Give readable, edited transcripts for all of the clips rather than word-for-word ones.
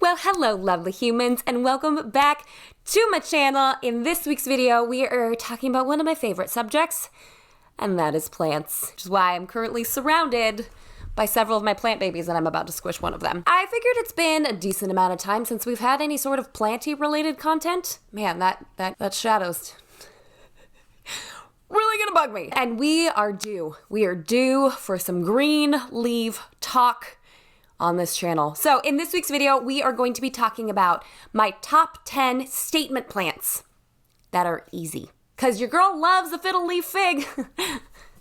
Well, hello lovely humans, and welcome back to my channel. In this week's video, we are talking about one of my favorite subjects, and that is plants, which is why I'm currently surrounded by several of my plant babies and I'm about to squish one of them. I figured it's been a decent amount of time since we've had any sort of planty related content. Man, that shadow's really gonna bug me. And we are due for some green leaf talk on this channel. So in this week's video, we are going to be talking about my top 10 statement plants that are easy. Cause your girl loves a fiddle leaf fig.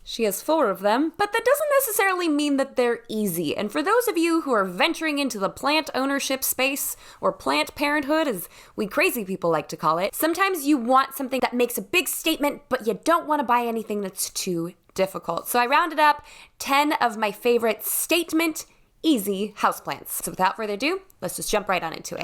She has 4 of them, but that doesn't necessarily mean that they're easy. And for those of you who are venturing into the plant ownership space, or plant parenthood as we crazy people like to call it, sometimes you want something that makes a big statement, but you don't want to buy anything that's too difficult. So I rounded up 10 of my favorite statement easy houseplants. So without further ado, let's just jump right on into it.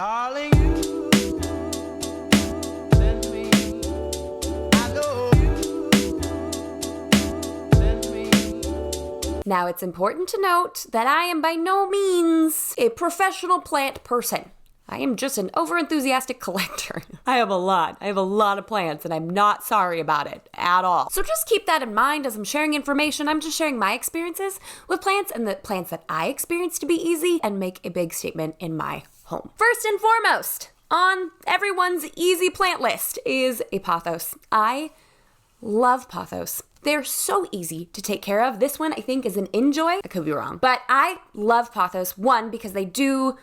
Now it's important to note that I am by no means a professional plant person. I am just an overenthusiastic collector. I have a lot of plants and I'm not sorry about it at all. So just keep that in mind as I'm sharing information. I'm just sharing my experiences with plants and the plants that I experience to be easy and make a big statement in my home. First and foremost, on everyone's easy plant list is a pothos. I love pothos. They're so easy to take care of. This one I think is an enjoy. I could be wrong. But I love pothos, one, because they do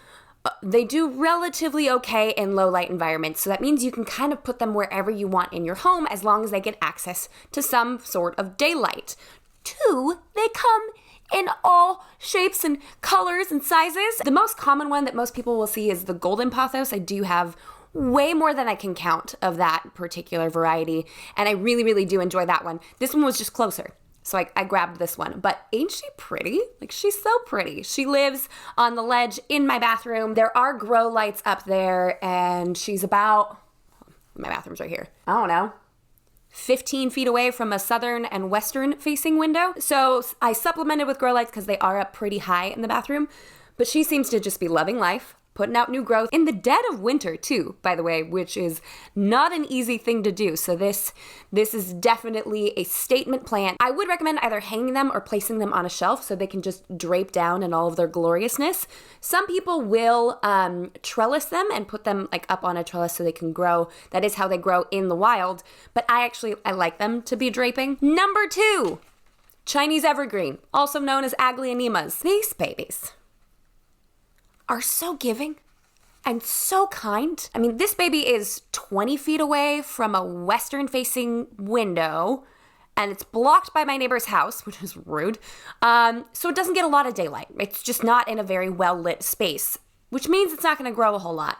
relatively okay in low light environments. So that means you can kind of put them wherever you want in your home as long as they get access to some sort of daylight. 2, they come in all shapes and colors and sizes. The most common one that most people will see is the golden pothos. I do have way more than I can count of that particular variety, and I really do enjoy that one. This one was just closer, so I grabbed this one. But ain't she pretty? Like, she's so pretty. She lives on the ledge in my bathroom. There are grow lights up there, and she's about, my bathroom's right here, I don't know, 15 feet away from a southern and western facing window. So I supplemented with grow lights because they are up pretty high in the bathroom, but she seems to just be loving life, putting out new growth in the dead of winter too, by the way, which is not an easy thing to do. So this is definitely a statement plant. I would recommend either hanging them or placing them on a shelf so they can just drape down in all of their gloriousness. Some people will trellis them and put them like up on a trellis so they can grow. That is how they grow in the wild, but I like them to be draping. Number 2, Chinese evergreen, also known as Aglaonemas. These babies are so giving and so kind. I mean, this baby is 20 feet away from a western facing window and it's blocked by my neighbor's house, which is rude. So it doesn't get a lot of daylight. It's just not in a very well lit space, which means it's not gonna grow a whole lot.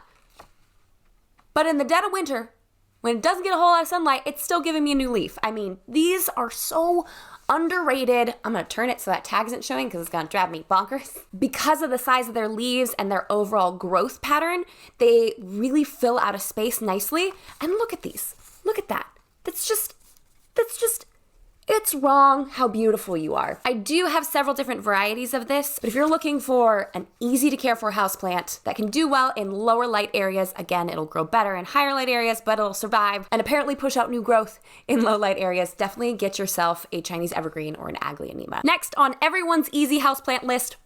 But in the dead of winter, when it doesn't get a whole lot of sunlight, it's still giving me a new leaf. I mean, these are so underrated. I'm gonna turn it so that tag isn't showing because it's gonna drive me bonkers. Because of the size of their leaves and their overall growth pattern, they really fill out a space nicely. And look at these, look at that. That's just, it's wrong how beautiful you are. I do have several different varieties of this, but if you're looking for an easy to care for houseplant that can do well in lower light areas, again, it'll grow better in higher light areas, but it'll survive and apparently push out new growth in low light areas, definitely get yourself a Chinese evergreen or an Aglaonema. Next on everyone's easy houseplant list,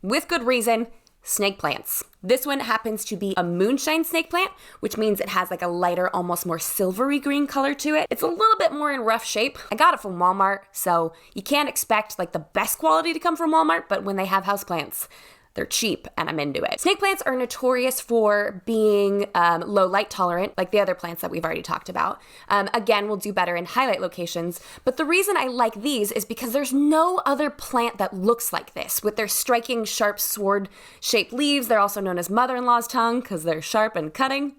with good reason, snake plants. This one happens to be a moonshine snake plant, which means it has like a lighter, almost more silvery green color to it. It's a little bit more in rough shape. I got it from Walmart, so you can't expect like the best quality to come from Walmart, but when they have houseplants, they're cheap and I'm into it. Snake plants are notorious for being low light tolerant, like the other plants that we've already talked about. Again, will do better in highlight locations. But the reason I like these is because there's no other plant that looks like this with their striking, sharp sword-shaped leaves. They're also known as mother-in-law's tongue because they're sharp and cutting.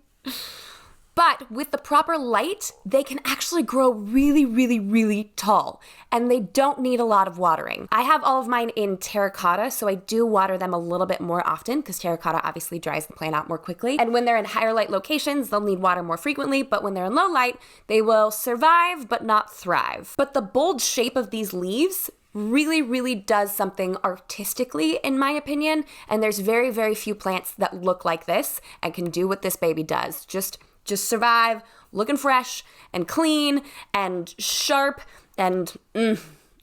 But with the proper light, they can actually grow really tall, and they don't need a lot of watering. I have all of mine in terracotta, so I do water them a little bit more often because terracotta obviously dries the plant out more quickly. And when they're in higher light locations, they'll need water more frequently, but when they're in low light, they will survive but not thrive. But the bold shape of these leaves really, really does something artistically, in my opinion. And there's very, very few plants that look like this and can do what this baby does. Just survive, looking fresh and clean and sharp, and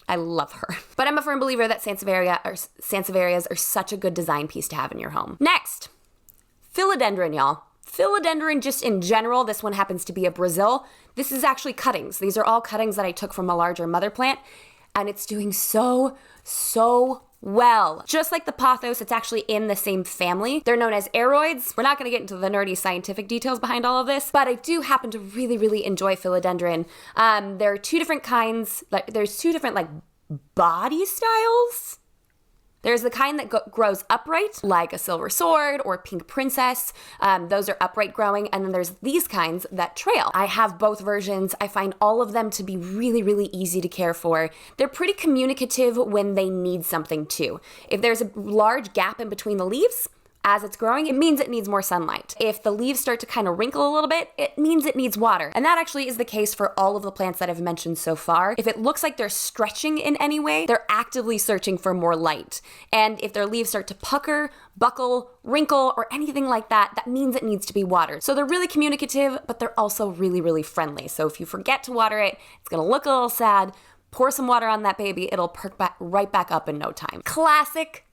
I love her. But I'm a firm believer that Sansevierias are such a good design piece to have in your home. Next, Philodendron, y'all. Philodendron, just in general, this one happens to be a Brazil. This is actually cuttings. These are all cuttings that I took from a larger mother plant, and it's doing so well. Just like the Pothos, it's actually in the same family. They're known as aroids. We're not going to get into the nerdy scientific details behind all of this, but I do happen to really, really enjoy Philodendron. There are two different kinds. There's two different body styles. There's the kind that grows upright, like a silver sword or pink princess. Those are upright growing. And then there's these kinds that trail. I have both versions. I find all of them to be really, really easy to care for. They're pretty communicative when they need something too. If there's a large gap in between the leaves, as it's growing, it means it needs more sunlight. If the leaves start to kind of wrinkle a little bit, it means it needs water. And that actually is the case for all of the plants that I've mentioned so far. If it looks like they're stretching in any way, they're actively searching for more light. And if their leaves start to pucker, buckle, wrinkle, or anything like that, that means it needs to be watered. So they're really communicative, but they're also really, really friendly. So if you forget to water it, it's gonna look a little sad. Pour some water on that baby, it'll perk right back up in no time. Classic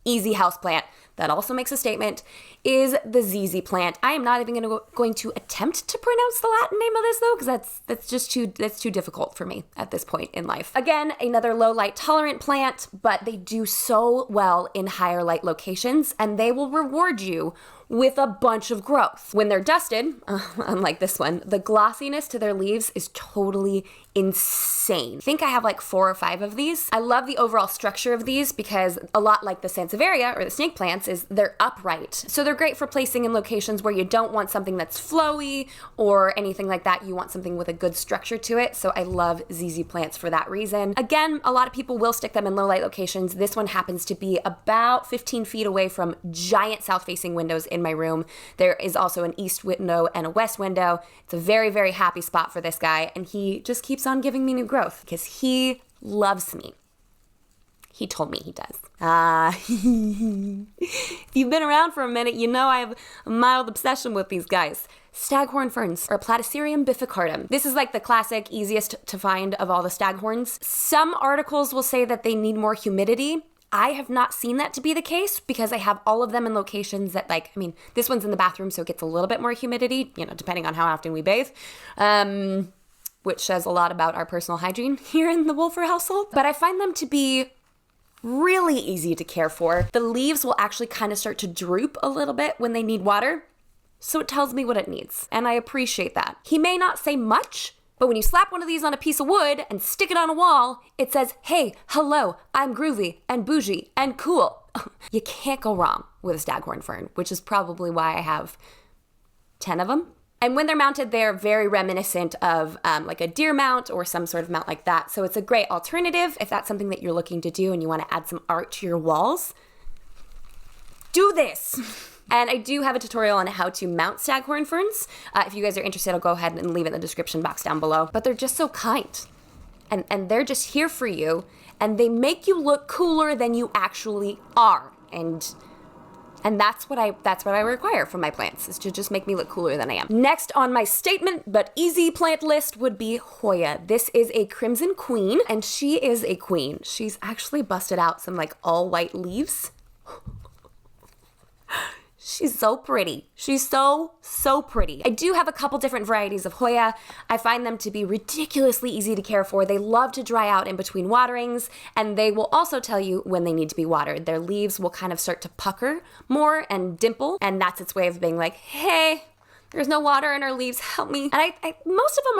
easy houseplant that also makes a statement is the Zizi plant. I am not even going to attempt to pronounce the Latin name of this though, because that's too difficult for me at this point in life. Again, another low light tolerant plant, but they do so well in higher light locations, and they will reward you with a bunch of growth. When they're dusted, unlike this one, the glossiness to their leaves is totally insane. I think I have 4 or 5 of these. I love the overall structure of these because a lot like the Sansevieria or the snake plants is they're upright. So they're great for placing in locations where you don't want something that's flowy or anything like that. You want something with a good structure to it. So I love Zizi plants for that reason. Again, a lot of people will stick them in low light locations. This one happens to be about 15 feet away from giant south facing windows in my room. There is also an east window and a west window. It's a very, very happy spot for this guy, and he just keeps on giving me new growth because he loves me. He told me he does. If you've been around for a minute, you know I have a mild obsession with these guys. Staghorn ferns, or Platycerium bifurcatum. This is the classic, easiest to find of all the staghorns. Some articles will say that they need more humidity. I have not seen that to be the case because I have all of them in locations that this one's in the bathroom, so it gets a little bit more humidity, depending on how often we bathe, which says a lot about our personal hygiene here in the Wolfer household. But I find them to be really easy to care for. The leaves will actually kind of start to droop a little bit when they need water, so it tells me what it needs, and I appreciate that. He may not say much, but when you slap one of these on a piece of wood and stick it on a wall, it says, hey, hello, I'm groovy and bougie and cool. You can't go wrong with a staghorn fern, which is probably why I have 10 of them. And when they're mounted, they're very reminiscent of a deer mount or some sort of mount like that. So it's a great alternative if that's something that you're looking to do and you want to add some art to your walls. Do this. And I do have a tutorial on how to mount staghorn ferns. If you guys are interested, I'll go ahead and leave it in the description box down below. But they're just so kind. And they're just here for you. And they make you look cooler than you actually are. And that's what I require from my plants, is to just make me look cooler than I am. Next on my statement but easy plant list would be Hoya. This is a Crimson Queen, and she is a queen. She's actually busted out some all white leaves. She's so pretty. She's so pretty. I do have a couple different varieties of Hoya. I find them to be ridiculously easy to care for. They love to dry out in between waterings, and they will also tell you when they need to be watered. Their leaves will kind of start to pucker more and dimple, and that's its way of being like, hey, there's no water in our leaves, help me. And I most of them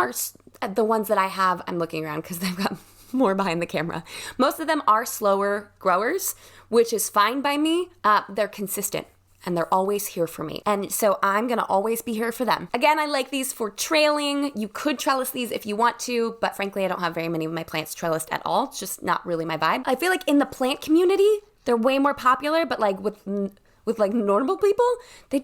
are the ones that I have. I'm looking around because they've got more behind the camera. Most of them are slower growers, which is fine by me. They're consistent. And they're always here for me. And so I'm gonna always be here for them. Again, I like these for trailing. You could trellis these if you want to, but frankly, I don't have very many of my plants trellised at all. It's just not really my vibe. I feel like in the plant community, they're way more popular, but with normal people,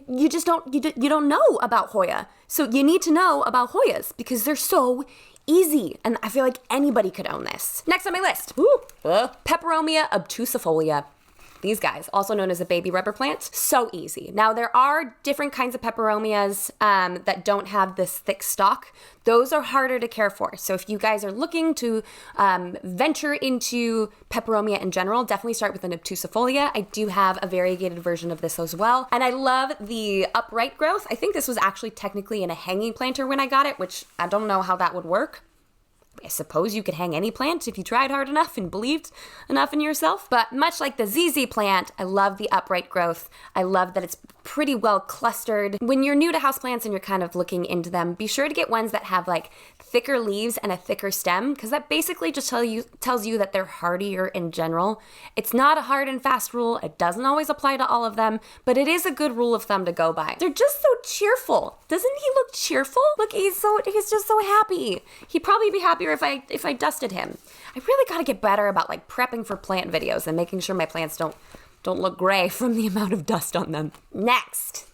you don't know about Hoya. So you need to know about Hoyas because they're so easy, and I feel like anybody could own this. Next on my list, Peperomia obtusifolia. These guys, also known as a baby rubber plant, so easy. Now, there are different kinds of peperomias that don't have this thick stalk. Those are harder to care for. So if you guys are looking to venture into peperomia in general, definitely start with an obtusifolia. I do have a variegated version of this as well. And I love the upright growth. I think this was actually technically in a hanging planter when I got it, which I don't know how that would work. I suppose you could hang any plant if you tried hard enough and believed enough in yourself. But much like the Zizi plant, I love the upright growth. I love that it's pretty well clustered. When you're new to houseplants and you're kind of looking into them, be sure to get ones that have like thicker leaves and a thicker stem, because that basically just tells you that they're hardier in general. It's not a hard and fast rule. It doesn't always apply to all of them, but it is a good rule of thumb to go by. They're just so cheerful. Doesn't he look cheerful? Look, he's just so happy. He'd probably be happier if I dusted him. I really gotta get better about like prepping for plant videos and making sure my plants don't look gray from the amount of dust on them. Next,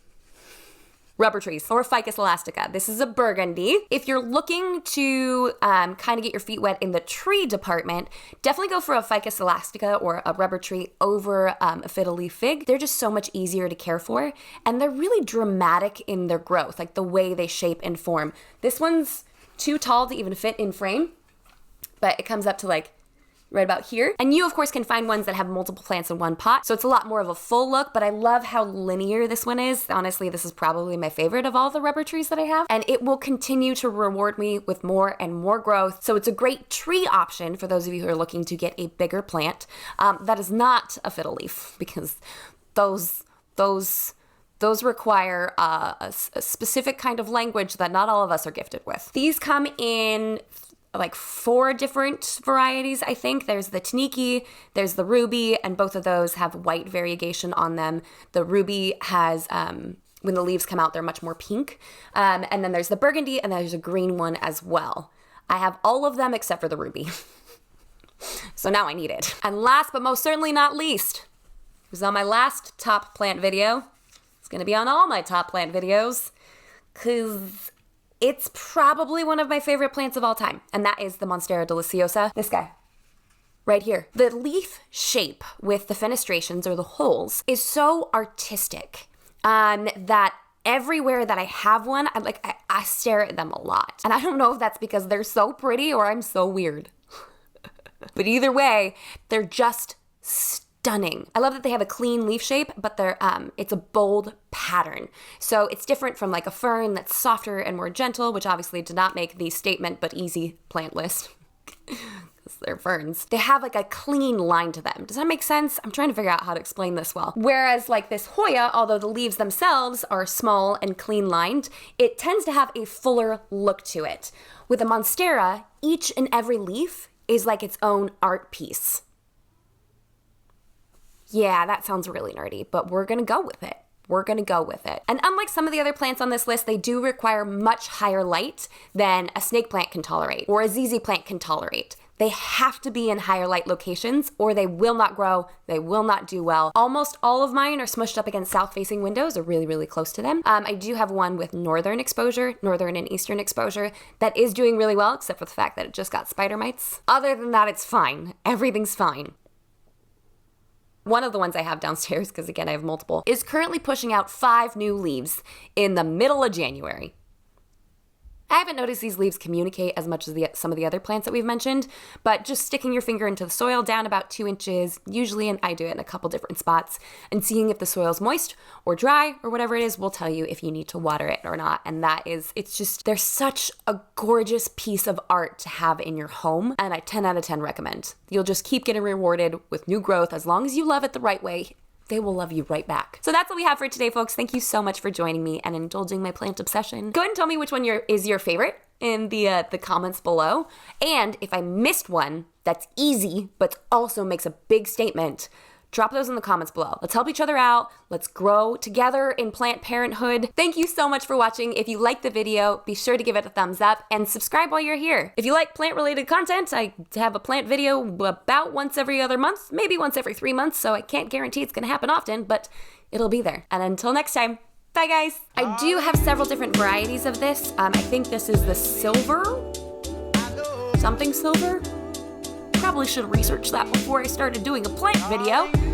rubber trees or Ficus elastica. This is a burgundy. If you're looking to kind of get your feet wet in the tree department, definitely go for a Ficus elastica or a rubber tree over a fiddle-leaf fig. They're just so much easier to care for, and they're really dramatic in their growth, like the way they shape and form. This one's too tall to even fit in frame, but it comes up to like right about here. And you, of course, can find ones that have multiple plants in one pot, so it's a lot more of a full look, but I love how linear this one is. Honestly, this is probably my favorite of all the rubber trees that I have, and it will continue to reward me with more and more growth. So it's a great tree option for those of you who are looking to get a bigger plant that is not a fiddle leaf, because those require a specific kind of language that not all of us are gifted with. These come in like 4 different varieties, I think. There's the Taniki, there's the Ruby, and both of those have white variegation on them. The Ruby has, when the leaves come out, they're much more pink. And then there's the Burgundy, and there's a green one as well. I have all of them except for the Ruby. So now I need it. And last but most certainly not least, it was on my last top plant video. It's gonna be on all my top plant videos, because it's probably one of my favorite plants of all time, and that is the Monstera deliciosa. This guy, right here. The leaf shape with the fenestrations, or the holes, is so artistic that everywhere that I have one, I stare at them a lot. And I don't know if that's because they're so pretty or I'm so weird. But either way, they're just stunning. I love that they have a clean leaf shape, but it's a bold pattern. So it's different from like a fern that's softer and more gentle, which obviously did not make the statement but easy plant list. Because they're ferns. They have like a clean line to them. Does that make sense? I'm trying to figure out how to explain this well. Whereas like this Hoya, although the leaves themselves are small and clean lined, it tends to have a fuller look to it. With a Monstera, each and every leaf is like its own art piece. Yeah, that sounds really nerdy, but we're gonna go with it. And unlike some of the other plants on this list, they do require much higher light than a snake plant can tolerate or a Zizi plant can tolerate. They have to be in higher light locations or they will not grow, they will not do well. Almost all of mine are smushed up against south-facing windows or really, really close to them. I do have one with northern and eastern exposure that is doing really well, except for the fact that it just got spider mites. Other than that, it's fine. Everything's fine. One of the ones I have downstairs, because again I have multiple, is currently pushing out 5 new leaves in the middle of January. I haven't noticed these leaves communicate as much as some of the other plants that we've mentioned, but just sticking your finger into the soil down about 2 inches, usually, and I do it in a couple different spots, and seeing if the soil's moist or dry or whatever it is will tell you if you need to water it or not. And they're such a gorgeous piece of art to have in your home, and I 10 out of 10 recommend. You'll just keep getting rewarded with new growth as long as you love it the right way. They will love you right back. So that's what we have for today, folks. Thank you so much for joining me and indulging my plant obsession. Go ahead and tell me which one is your favorite in the comments below. And if I missed one that's easy but also makes a big statement, drop those in the comments below. Let's help each other out. Let's grow together in plant parenthood. Thank you so much for watching. If you liked the video, be sure to give it a thumbs up and subscribe while you're here. If you like plant-related content, I have a plant video about once every other month, maybe once every 3 months, so I can't guarantee it's gonna happen often, but it'll be there. And until next time, bye guys. I do have several different varieties of this. I think this is the silver something silver? Probably should have researched that before I started doing a plant video.